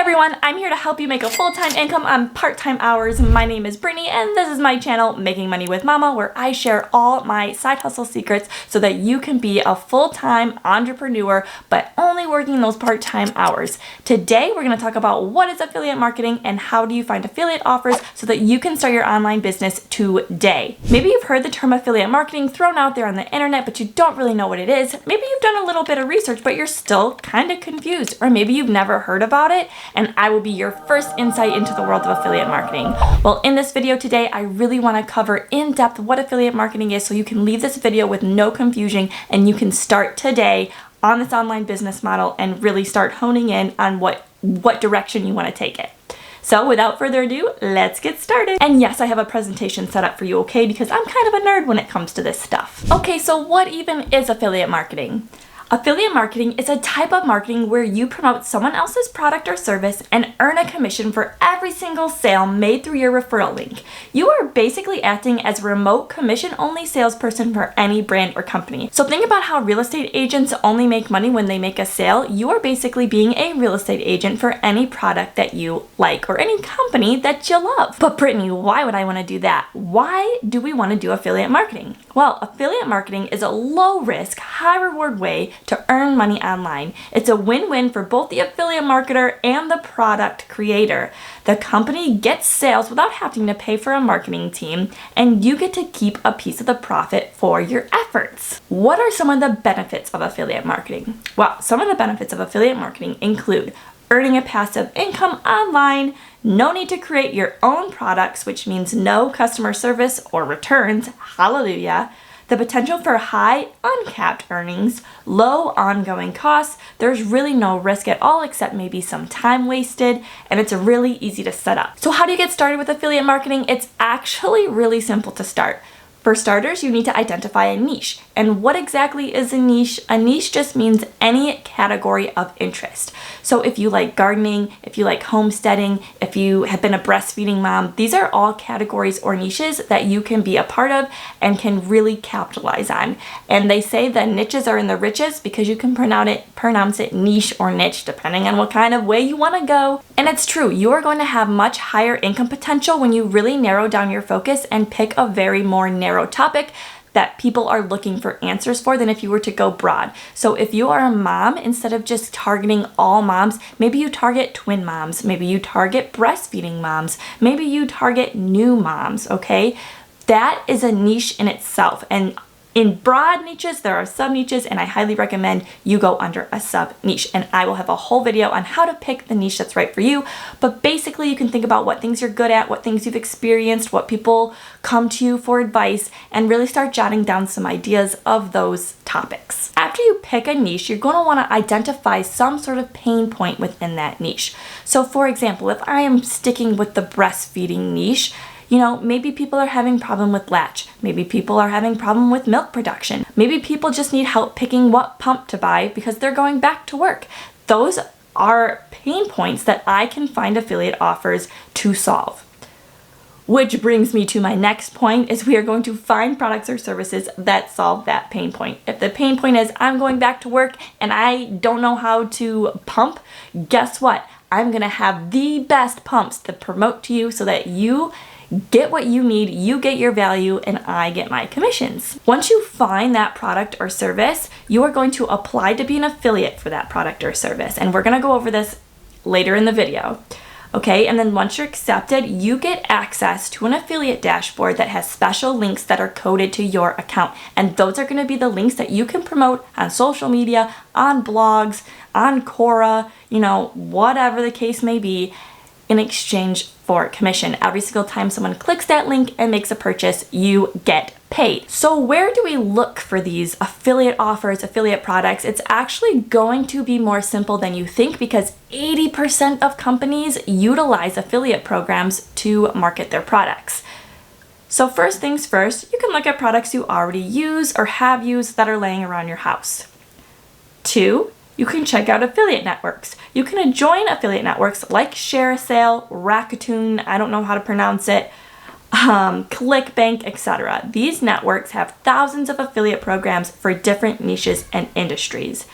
everyone, I'm here to help you make a full-time income on part-time hours. My name is Brittany and this is my channel, Making Money with Mama, where I share all my side hustle secrets so that you can be a full-time entrepreneur, but only working those part-time hours. Today, we're going to talk about what is affiliate marketing and how do you find affiliate offers so that you can start your online business today. Maybe you've heard the term affiliate marketing thrown out there on the internet, but you don't really know what it is. Maybe you've done a little bit of research, but you're still kind of confused, or maybe you've never heard about it, and I will be your first insight into the world of affiliate marketing. Well, in this video today, I really want to cover in depth what affiliate marketing is so you can leave this video with no confusion and you can start today on this online business model and really start honing in on what direction you want to take it. So without further ado, let's get started. And yes, I have a presentation set up for you, okay? Because I'm kind of a nerd when it comes to this stuff. Okay, so what even is affiliate marketing? Affiliate marketing is a type of marketing where you promote someone else's product or service and earn a commission for every single sale made through your referral link. You are basically acting as a remote commission-only salesperson for any brand or company. So think about how real estate agents only make money when they make a sale. You are basically being a real estate agent for any product that you like or any company that you love. But Brittany, why would I want to do that? Why do we want to do affiliate marketing? Well, affiliate marketing is a low-risk, high-reward way to earn money online. It's a win-win for both the affiliate marketer and the product creator. The company gets sales without having to pay for a marketing team, and you get to keep a piece of the profit for your efforts. What are some of the benefits of affiliate marketing? Well, some of the benefits of affiliate marketing include earning a passive income online, no need to create your own products, which means no customer service or returns, hallelujah, the potential for high uncapped earnings, low ongoing costs, there's really no risk at all except maybe some time wasted, and it's really easy to set up. So how do you get started with affiliate marketing? It's actually really simple to start. For starters, you need to identify a niche. And what exactly is a niche? A niche just means any category of interest. So if you like gardening, if you like homesteading, if you have been a breastfeeding mom, these are all categories or niches that you can be a part of and can really capitalize on. And they say that niches are in the riches because you can pronounce it niche or niche depending on what kind of way you want to go. And it's true, you are going to have much higher income potential when you really narrow down your focus and pick a very more narrow topic that people are looking for answers for than if you were to go broad. So if you are a mom, instead of just targeting all moms, maybe you target twin moms, maybe you target breastfeeding moms, maybe you target new moms, okay? That is a niche in itself. And in broad niches, there are sub-niches, and I highly recommend you go under a sub-niche. And I will have a whole video on how to pick the niche that's right for you. But basically, you can think about what things you're good at, what things you've experienced, what people come to you for advice, and really start jotting down some ideas of those topics. After you pick a niche, you're going to want to identify some sort of pain point within that niche. So for example, if I am sticking with the breastfeeding niche, you know, maybe people are having problem with latch. Maybe people are having problem with milk production. Maybe people just need help picking what pump to buy because they're going back to work. Those are pain points that I can find affiliate offers to solve. Which brings me to my next point is we are going to find products or services that solve that pain point. If the pain point is I'm going back to work and I don't know how to pump, guess what? I'm going to have the best pumps to promote to you so that you get what you need, you get your value, and I get my commissions. Once you find that product or service, you are going to apply to be an affiliate for that product or service. And we're going to go over this later in the video. Okay, and then once you're accepted, you get access to an affiliate dashboard that has special links that are coded to your account. And those are going to be the links that you can promote on social media, on blogs, on Quora, you know, whatever the case may be, in exchange for commission. Every single time someone clicks that link and makes a purchase, you get paid. So where do we look for these affiliate offers, affiliate products? It's actually going to be more simple than you think because 80% of companies utilize affiliate programs to market their products. So first things first, you can look at products you already use or have used that are laying around your house. 2, you can check out affiliate networks. You can join affiliate networks like ShareASale, Rakuten, I don't know how to pronounce it, ClickBank, etc. These networks have thousands of affiliate programs for different niches and industries.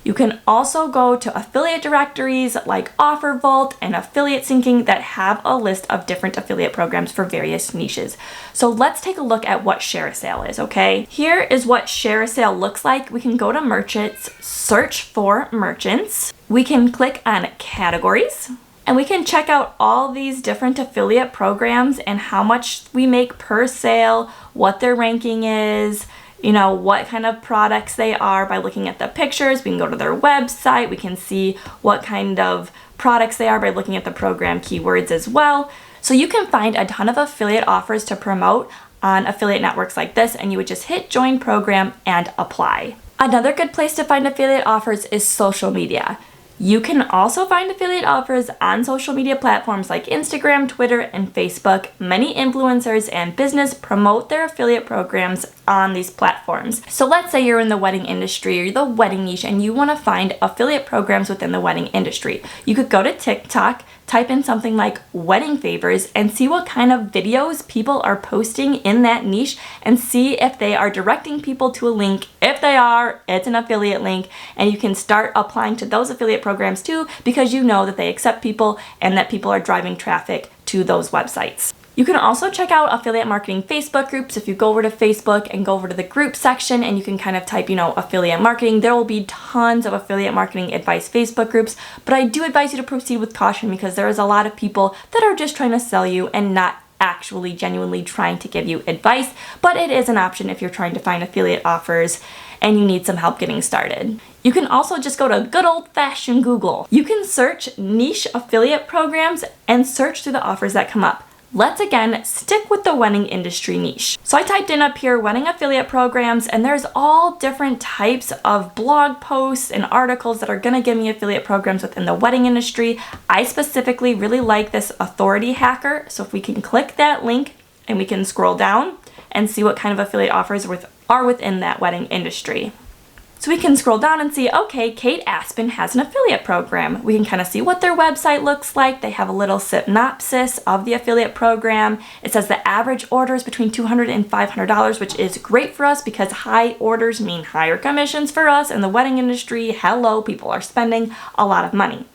You can also go to affiliate directories like Offer Vault and Affiliate Syncing that have a list of different affiliate programs for various niches. So let's take a look at what Share a Sale is, okay? Here is what Share a Sale looks like. We can go to merchants, search for merchants. We can click on categories, and we can check out all these different affiliate programs and how much we make per sale, what their ranking is, you know, what kind of products they are by looking at the pictures. We can go to their website. We can see what kind of products they are by looking at the program keywords as well. So you can find a ton of affiliate offers to promote on affiliate networks like this, and you would just hit join program and apply. Another good place to find affiliate offers is social media. You can also find affiliate offers on social media platforms like Instagram, Twitter, and Facebook. Many influencers and business promote their affiliate programs on these platforms. So let's say you're in the wedding industry or the wedding niche and you want to find affiliate programs within the wedding industry. You could go to TikTok, type in something like wedding favors, and see what kind of videos people are posting in that niche and see if they are directing people to a link. If they are, it's an affiliate link, and you can start applying to those affiliate programs too, because you know that they accept people and that people are driving traffic to those websites. You can also check out affiliate marketing Facebook groups. If you go over to Facebook and go over to the group section and you can kind of type, affiliate marketing, there will be tons of affiliate marketing advice Facebook groups, but I do advise you to proceed with caution because there is a lot of people that are just trying to sell you and not actually genuinely trying to give you advice, but it is an option if you're trying to find affiliate offers and you need some help getting started. You can also just go to good old-fashioned Google. You can search niche affiliate programs and search through the offers that come up. Let's again stick with the wedding industry niche. So I typed in up here wedding affiliate programs, and there's all different types of blog posts and articles that are gonna give me affiliate programs within the wedding industry. I specifically really like this authority hacker. So if we can click that link and we can scroll down and see what kind of affiliate offers are within that wedding industry. So we can scroll down and see, okay, Kate Aspen has an affiliate program. We can kind of see what their website looks like. They have a little synopsis of the affiliate program. It says the average order is between $200 and $500, which is great for us because high orders mean higher commissions for us in the wedding industry. Hello, people are spending a lot of money.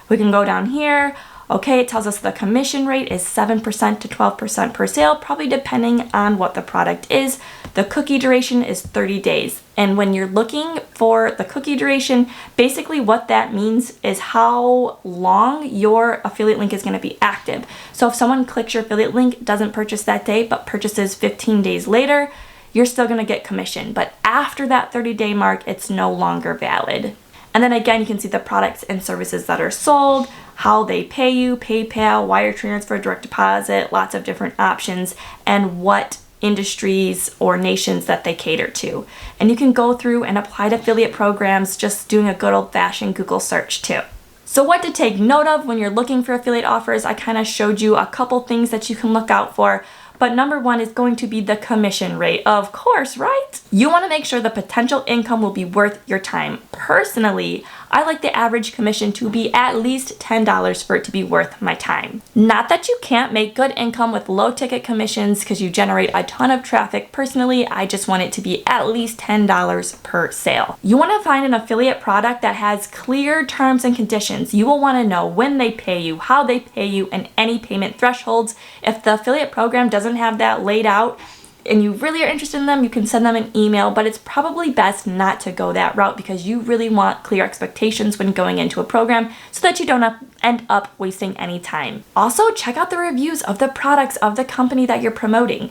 We can go down here. Okay, it tells us the commission rate is 7% to 12% per sale, probably depending on what the product is. The cookie duration is 30 days. And when you're looking for the cookie duration, basically what that means is how long your affiliate link is going to be active. So if someone clicks your affiliate link, doesn't purchase that day, but purchases 15 days later, you're still going to get commission. But after that 30-day mark, it's no longer valid. And then again, you can see the products and services that are sold, how they pay you, PayPal, wire transfer, direct deposit, lots of different options, and what industries or nations that they cater to. And you can go through and apply to affiliate programs just doing a good old-fashioned Google search too. So what to take note of when you're looking for affiliate offers, I kind of showed you a couple things that you can look out for. But number one is going to be the commission rate, of course, right? You want to make sure the potential income will be worth your time. Personally, I like the average commission to be at least $10 for it to be worth my time. Not that you can't make good income with low ticket commissions because you generate a ton of traffic. Personally, I just want it to be at least $10 per sale. You want to find an affiliate product that has clear terms and conditions. You will want to know when they pay you, how they pay you, and any payment thresholds. If the affiliate program doesn't have that laid out, and you really are interested in them, you can send them an email, but it's probably best not to go that route because you really want clear expectations when going into a program so that you don't end up wasting any time. Also, check out the reviews of the products of the company that you're promoting.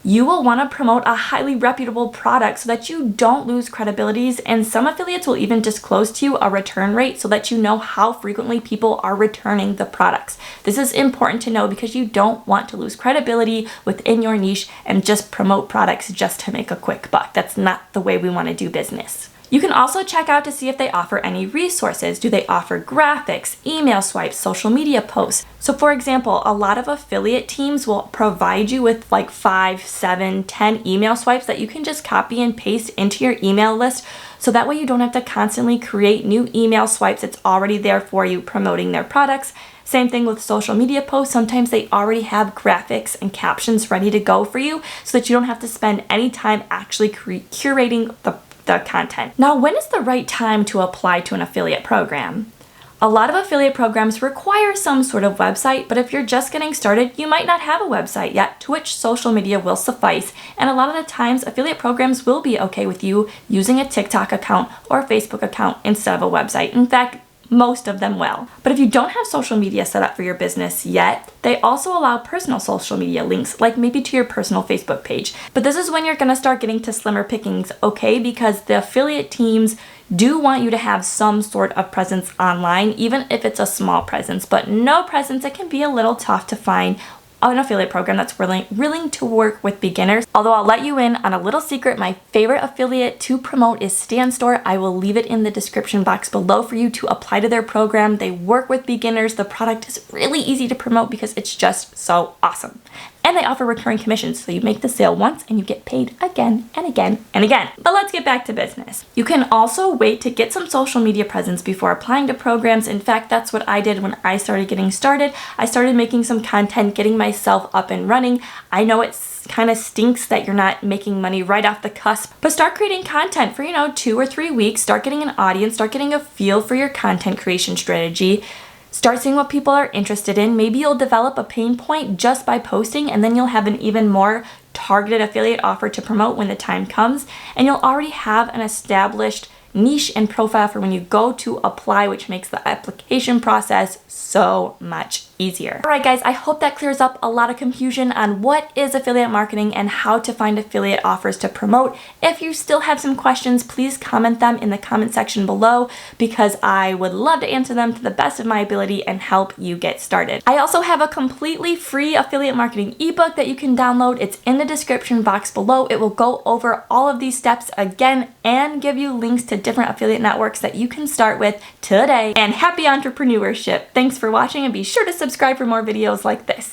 You will want to promote a highly reputable product so that you don't lose credibility, and some affiliates will even disclose to you a return rate so that you know how frequently people are returning the products. This is important to know because you don't want to lose credibility within your niche and just promote products just to make a quick buck. That's not the way we want to do business. You can also check out to see if they offer any resources. Do they offer graphics, email swipes, social media posts? So for example, a lot of affiliate teams will provide you with like 5, 7, 10 email swipes that you can just copy and paste into your email list. So that way you don't have to constantly create new email swipes. It's already there for you promoting their products. Same thing with social media posts. Sometimes they already have graphics and captions ready to go for you so that you don't have to spend any time actually curating the the content. Now, when is the right time to apply to an affiliate program? A lot of affiliate programs require some sort of website, but if you're just getting started, you might not have a website yet, to which social media will suffice. And a lot of the times, affiliate programs will be okay with you using a TikTok account or a Facebook account instead of a website. In fact, most of them will. But if you don't have social media set up for your business yet, they also allow personal social media links, like maybe to your personal Facebook page. But this is when you're gonna start getting to slimmer pickings, okay? Because the affiliate teams do want you to have some sort of presence online, even if it's a small presence. But no presence, it can be a little tough to find an affiliate program that's willing to work with beginners. Although I'll let you in on a little secret, my favorite affiliate to promote is StanStore. I will leave it in the description box below for you to apply to their program. They work with beginners. The product is really easy to promote because it's just so awesome. And they offer recurring commissions, so you make the sale once and you get paid again and again and again. But let's get back to business. You can also wait to get some social media presence before applying to programs. In fact, that's what I did when I started getting started. I started making some content, getting myself up and running. I know it's kind of stinks that you're not making money right off the cusp, but start creating content for, 2 or 3 weeks, start getting an audience, start getting a feel for your content creation strategy. Start seeing what people are interested in. Maybe you'll develop a pain point just by posting, and then you'll have an even more targeted affiliate offer to promote when the time comes. And you'll already have an established niche and profile for when you go to apply, which makes the application process so much easier. All right, guys, I hope that clears up a lot of confusion on what is affiliate marketing and how to find affiliate offers to promote. If you still have some questions, please comment them in the comment section below, because I would love to answer them to the best of my ability and help you get started. I also have a completely free affiliate marketing ebook that you can download. It's in the description box below. It will go over all of these steps again and give you links to different affiliate networks that you can start with today. And happy entrepreneurship. Thanks for watching, and be sure to subscribe for more videos like this.